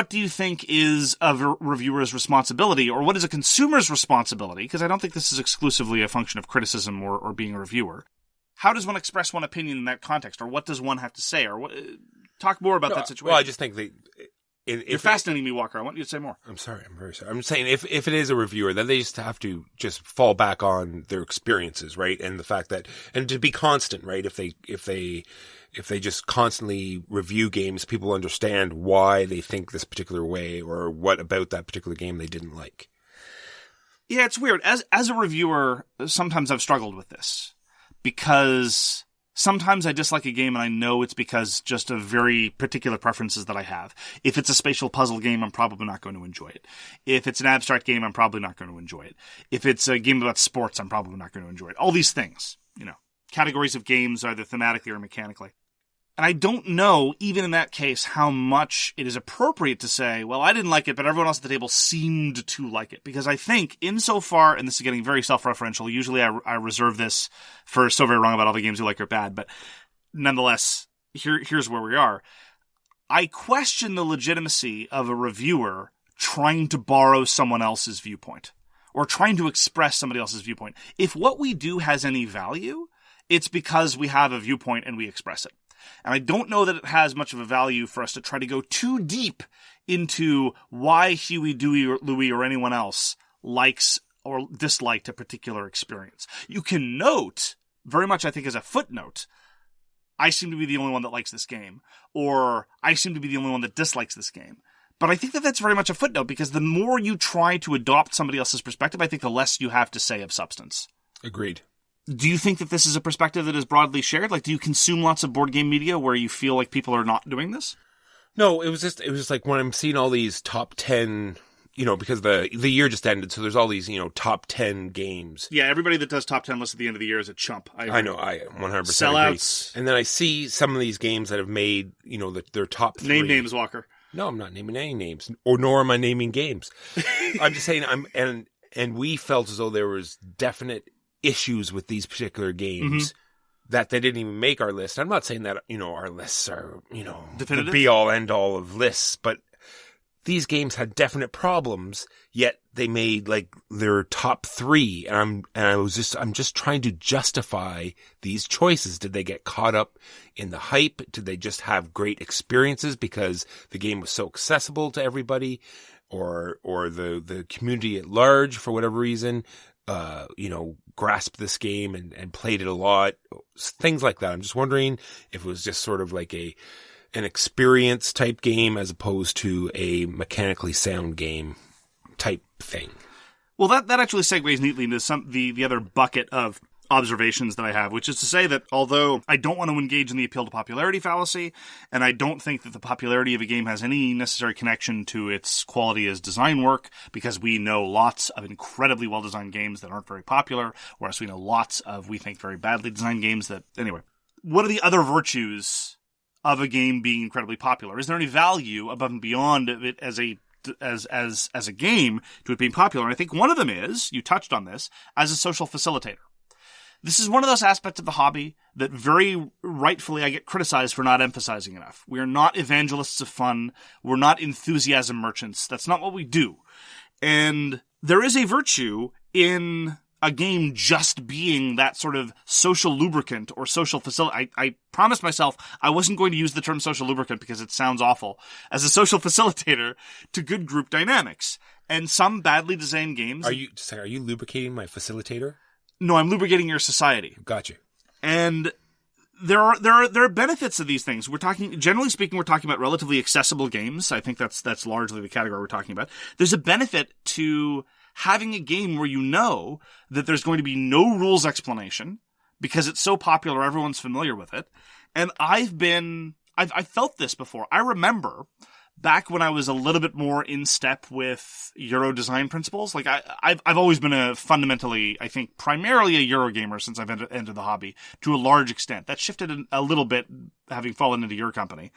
do you think is a reviewer's responsibility, or what is a consumer's responsibility? Because I don't think this is exclusively a function of criticism or being a reviewer. How does one express one opinion in that context, or what does one have to say, or talk more about that situation? Well, I just think that you're fascinating me, Walker. I want you to say more. I'm sorry. I'm very sorry. I'm saying if it is a reviewer, then they just have to just fall back on their experiences, right? And the fact that, and to be constant, right? If they just constantly review games, people understand why they think this particular way, or what about that particular game they didn't like. Yeah, it's weird. As a reviewer, sometimes I've struggled with this, because sometimes I dislike a game and I know it's because just of very particular preferences that I have. If it's a spatial puzzle game, I'm probably not going to enjoy it. If it's an abstract game, I'm probably not going to enjoy it. If it's a game about sports, I'm probably not going to enjoy it. All these things, categories of games, either thematically or mechanically. And I don't know, even in that case, how much it is appropriate to say, well, I didn't like it, but everyone else at the table seemed to like it. Because I think, insofar, and this is getting very self-referential, usually I reserve this for So Very Wrong About All the Games You Like Are Bad, but nonetheless, here's where we are. I question the legitimacy of a reviewer trying to borrow someone else's viewpoint, or trying to express somebody else's viewpoint. If what we do has any value, it's because we have a viewpoint and we express it. And I don't know that it has much of a value for us to try to go too deep into why Huey, Dewey, or Louie, or anyone else likes or disliked a particular experience. You can note, very much I think as a footnote, I seem to be the only one that likes this game, or I seem to be the only one that dislikes this game. But I think that that's very much a footnote, because the more you try to adopt somebody else's perspective, I think the less you have to say of substance. Agreed. Do you think that this is a perspective that is broadly shared? Like, do you consume lots of board game media where you feel like people are not doing this? No, it was just like when I'm seeing all these top 10, because the year just ended, so there's all these, top 10 games. Yeah, everybody that does top 10 lists at the end of the year is a chump. I know, I 100% Sellouts. agree. And then I see some of these games that have made, their top 3. Name names, Walker. No, I'm not naming any names, nor am I naming games. I'm just saying and we felt as though there was definite issues with these particular games that they didn't even make our list. I'm not saying that, our lists are, definitive? The be-all, end-all of lists, but these games had definite problems, yet they made, their top 3, and I'm just trying to justify these choices. Did they get caught up in the hype? Did they just have great experiences because the game was so accessible to everybody, or the community at large, for whatever reason, grasped this game and played it a lot, things like that. I'm just wondering if it was just sort of like an experience type game as opposed to a mechanically sound game type thing. Well, that actually segues neatly into the other bucket of observations that I have, which is to say that although I don't want to engage in the appeal to popularity fallacy, and I don't think that the popularity of a game has any necessary connection to its quality as design work, because we know lots of incredibly well-designed games that aren't very popular, whereas we know lots of, we think, very badly designed games that... Anyway, what are the other virtues of a game being incredibly popular? Is there any value above and beyond it as a game to it being popular? And I think one of them is, you touched on this, as a social facilitator. This is one of those aspects of the hobby that very rightfully I get criticized for not emphasizing enough. We are not evangelists of fun. We're not enthusiasm merchants. That's not what we do. And there is a virtue in a game just being that sort of social lubricant or social facilitator. I promised myself I wasn't going to use the term social lubricant because it sounds awful. As a social facilitator to good group dynamics. And some badly designed games... Are you lubricating my facilitator? No, I'm lubricating your society. Gotcha. And there are benefits of these things. Generally speaking, we're talking about relatively accessible games. I think that's largely the category we're talking about. There's a benefit to having a game where you know that there's going to be no rules explanation because it's so popular, everyone's familiar with it. And I've felt this before. I remember back when I was a little bit more in step with Euro design principles. Like I've always been a fundamentally, I think, primarily a Euro gamer since I've entered the hobby to a large extent. That shifted a little bit having fallen into your company.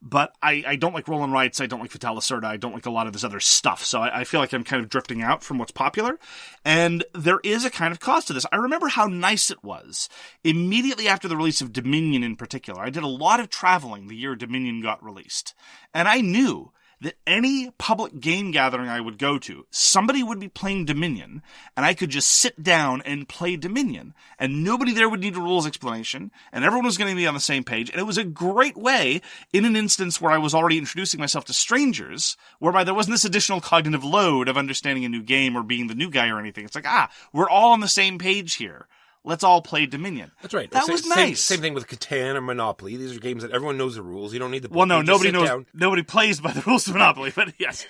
But I don't like roll and writes. I don't like Fatale Lacerda. I don't like a lot of this other stuff. So I feel like I'm kind of drifting out from what's popular. And there is a kind of cost to this. I remember how nice it was immediately after the release of Dominion in particular. I did a lot of traveling the year Dominion got released. And I knew that any public game gathering I would go to, somebody would be playing Dominion, and I could just sit down and play Dominion, and nobody there would need a rules explanation, and everyone was going to be on the same page, and it was a great way, in an instance where I was already introducing myself to strangers, whereby there wasn't this additional cognitive load of understanding a new game or being the new guy or anything. It's like, we're all on the same page here. Let's all play Dominion. That's right. That was nice. Same thing with Catan or Monopoly. These are games that everyone knows the rules. You don't need the book. Well, no, nobody knows. Down. Nobody plays by the rules of Monopoly, but yes.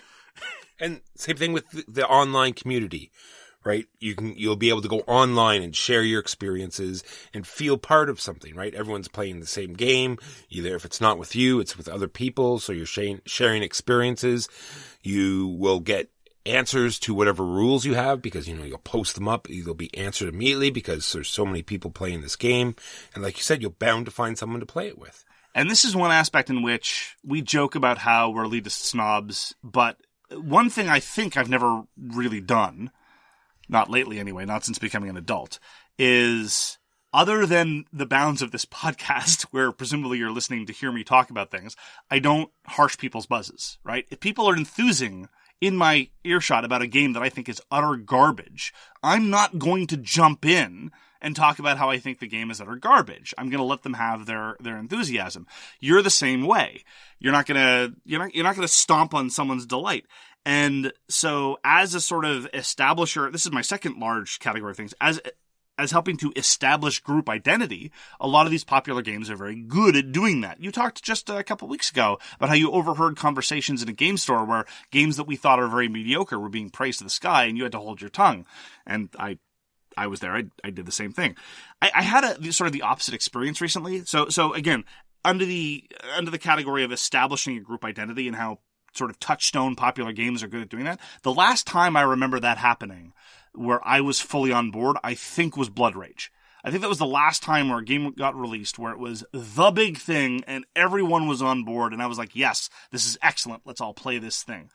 And same thing with the online community, right? You'll be able to go online and share your experiences and feel part of something, right? Everyone's playing the same game. Either if it's not with you, it's with other people. So you're sharing experiences. You will get answers to whatever rules you have because, you'll post them up. They'll be answered immediately because there's so many people playing this game. And like you said, you're bound to find someone to play it with. And this is one aspect in which we joke about how we're elitist snobs, but one thing I think I've never really done, not lately anyway, not since becoming an adult, is other than the bounds of this podcast, where presumably you're listening to hear me talk about things, I don't harsh people's buzzes, right? If people are enthusing in my earshot about a game that I think is utter garbage, I'm not going to jump in and talk about how I think the game is utter garbage. I'm going to let them have their enthusiasm. You're the same way. You're not going to stomp on someone's delight. And so as a sort of establisher, this is my second large category of things, as helping to establish group identity, a lot of these popular games are very good at doing that. You talked just a couple weeks ago about how you overheard conversations in a game store where games that we thought are very mediocre were being praised to the sky, and you had to hold your tongue. And I was there. I did the same thing. I had sort of the opposite experience recently. So again, under the category of establishing a group identity and how sort of touchstone popular games are good at doing that, the last time I remember that happening, where I was fully on board, I think was Blood Rage. I think that was the last time where a game got released where it was the big thing and everyone was on board, and I was like, yes, this is excellent. Let's all play this thing.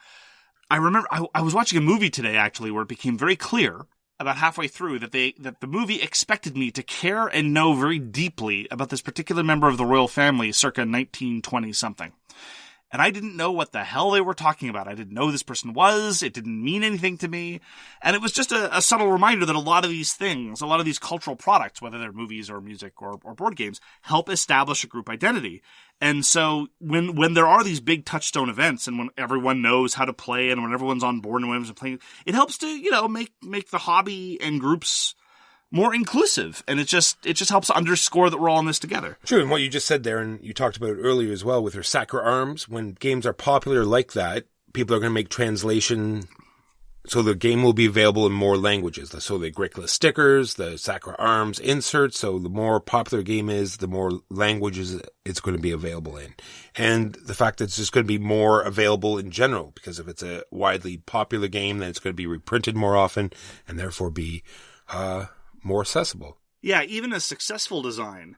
I remember I was watching a movie today, actually, where it became very clear about halfway through that the movie expected me to care and know very deeply about this particular member of the royal family circa 1920-something. And I didn't know what the hell they were talking about. I didn't know who this person was. It didn't mean anything to me. And it was just a subtle reminder that a lot of these things, a lot of these cultural products, whether they're movies or music or board games, help establish a group identity. And so when there are these big touchstone events and when everyone knows how to play and when everyone's on board and when everyone's playing, it helps to, make the hobby and groups more inclusive, and it just helps underscore that we're all in this together. True, and what you just said there, and you talked about it earlier as well with your Sacre Arms, when games are popular like that, people are going to make translation, so the game will be available in more languages. So the Agricola stickers, the Sacre Arms inserts, so the more popular a game is, the more languages it's going to be available in. And the fact that it's just going to be more available in general, because if it's a widely popular game, then it's going to be reprinted more often, and therefore be more accessible. Yeah, even a successful design.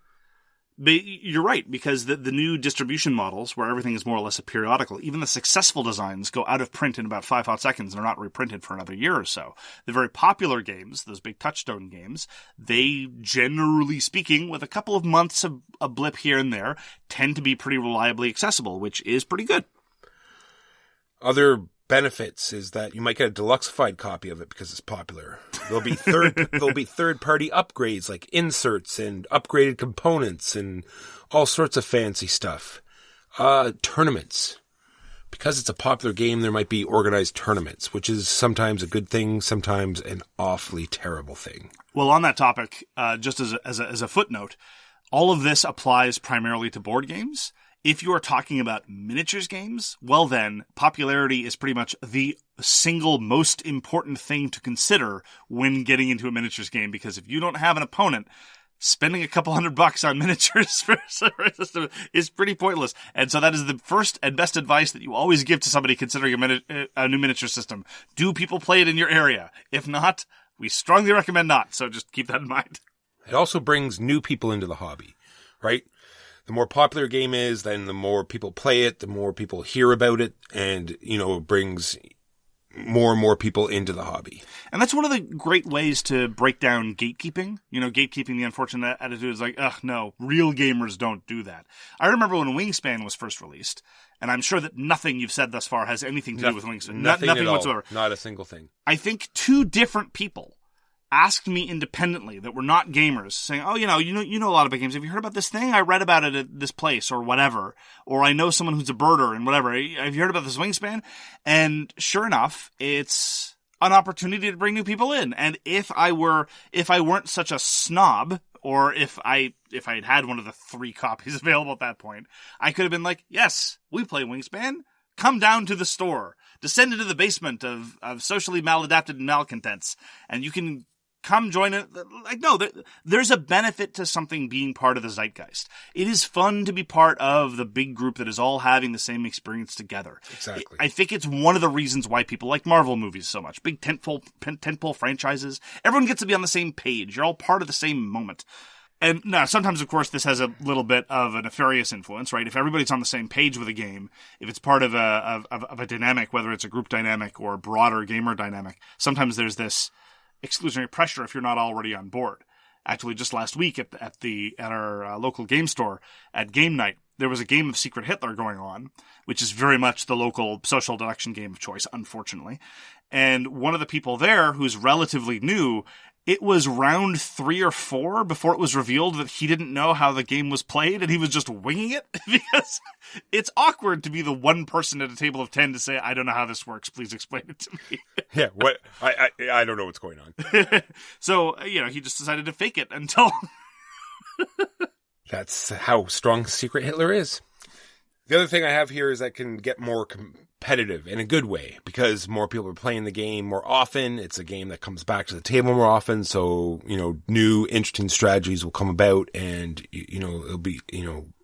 But you're right, because the new distribution models, where everything is more or less a periodical, even the successful designs go out of print in about 5 hot seconds and are not reprinted for another year or so. The very popular games, those big touchstone games, they, generally speaking, with a couple of months of a blip here and there, tend to be pretty reliably accessible, which is pretty good. Other benefits is that you might get a deluxeified copy of it because it's popular. There'll be third-party upgrades like inserts and upgraded components and all sorts of fancy stuff. Tournaments. Because it's a popular game, there might be organized tournaments, which is sometimes a good thing, sometimes an awfully terrible thing. Well, on that topic, just as a footnote, all of this applies primarily to board games. If you are talking about miniatures games, well then, popularity is pretty much the single most important thing to consider when getting into a miniatures game, because if you don't have an opponent, spending a couple $100 on miniatures for a system is pretty pointless. And so that is the first and best advice that you always give to somebody considering a new miniature system. Do people play it in your area? If not, we strongly recommend not, so just keep that in mind. It also brings new people into the hobby, right? The more popular a game is, then the more people play it, the more people hear about it, and, it brings more and more people into the hobby. And that's one of the great ways to break down gatekeeping. Gatekeeping, the unfortunate attitude is like, no, real gamers don't do that. I remember when Wingspan was first released, and I'm sure that nothing you've said thus far has anything to do with Wingspan. Nothing whatsoever. Not a single thing. I think 2 different people asked me independently that were not gamers, saying, you know a lot about games. Have you heard about this thing? I read about it at this place or whatever. Or I know someone who's a birder and whatever. Have you heard about this Wingspan? And sure enough, it's an opportunity to bring new people in. And if I weren't such a snob, or if I had one of the 3 copies available at that point, I could have been like, yes, we play Wingspan. Come down to the store. Descend into the basement of socially maladapted malcontents. And you can come join it. Like, no, there's a benefit to something being part of the zeitgeist. It is fun to be part of the big group that is all having the same experience together. Exactly. I think it's one of the reasons why people like Marvel movies so much. Big tentpole franchises. Everyone gets to be on the same page. You're all part of the same moment. And now, sometimes, of course, this has a little bit of a nefarious influence, right? If everybody's on the same page with a game, if it's part of a dynamic, whether it's a group dynamic or a broader gamer dynamic, sometimes there's this exclusionary pressure if you're not already on board. Actually, just last week at our local game store at game night, there was a game of Secret Hitler going on, which is very much the local social deduction game of choice, unfortunately. And one of the people there, who's relatively new, it was round 3 or 4 before it was revealed that he didn't know how the game was played, and he was just winging it, because it's awkward to be the one person at a table of 10 to say, I don't know how this works, please explain it to me. Yeah, what? I don't know what's going on. So, he just decided to fake it until... That's how strong Secret Hitler is. The other thing I have here is that can get more competitive in a good way, because more people are playing the game more often. It's a game that comes back to the table more often. So, new interesting strategies will come about, and, it'll be,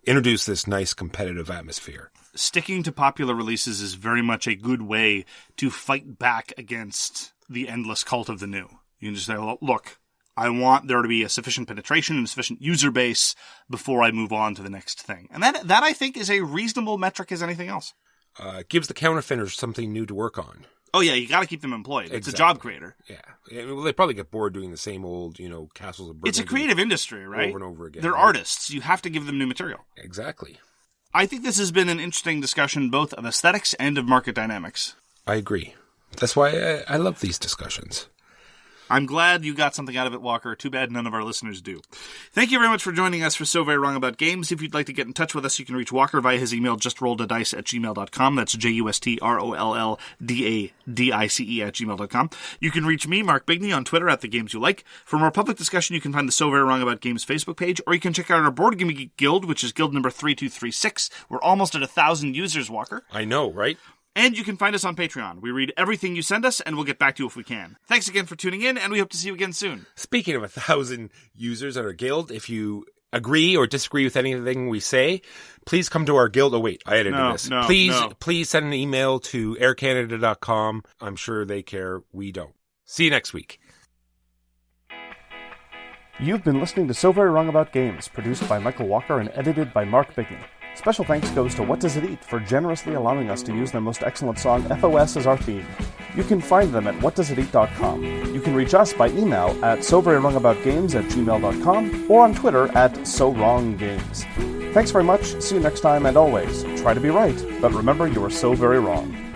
introduce this nice competitive atmosphere. Sticking to popular releases is very much a good way to fight back against the endless cult of the new. You can just say, look, I want there to be a sufficient penetration and a sufficient user base before I move on to the next thing. And that I think is a reasonable metric as anything else. Gives the counterfeiters something new to work on. Oh yeah, you got to keep them employed. Exactly. It's a job creator. Yeah. Well, they probably get bored doing the same old, castles of Burgundy. It's a creative industry, right? Over and over again. They're artists. You have to give them new material. Exactly. I think this has been an interesting discussion both of aesthetics and of market dynamics. I agree. That's why I love these discussions. I'm glad you got something out of it, Walker. Too bad none of our listeners do. Thank you very much for joining us for So Very Wrong About Games. If you'd like to get in touch with us, you can reach Walker via his email, justrolledadice@gmail.com. That's justrolleddice@gmail.com. You can reach me, Mark Bigney, on Twitter at The Games You Like. For more public discussion, you can find the So Very Wrong About Games Facebook page, or you can check out our Board Game Geek Guild, which is guild number 3236. We're almost at 1,000 users, Walker. I know, right? And you can find us on Patreon. We read everything you send us, and we'll get back to you if we can. Thanks again for tuning in, and we hope to see you again soon. Speaking of 1,000 users at our guild, if you agree or disagree with anything we say, please come to our guild. Oh, wait, I edited this. Please send an email to aircanada.com. I'm sure they care. We don't. See you next week. You've been listening to So Very Wrong About Games, produced by Michael Walker and edited by Mark Bigney. Special thanks goes to What Does It Eat for generously allowing us to use their most excellent song, FOS, as our theme. You can find them at whatdoesiteat.com. You can reach us by email at soverywrongaboutgames@gmail.com or on Twitter at SoWrongGames. Thanks very much, see you next time, and always, try to be right, but remember you are so very wrong.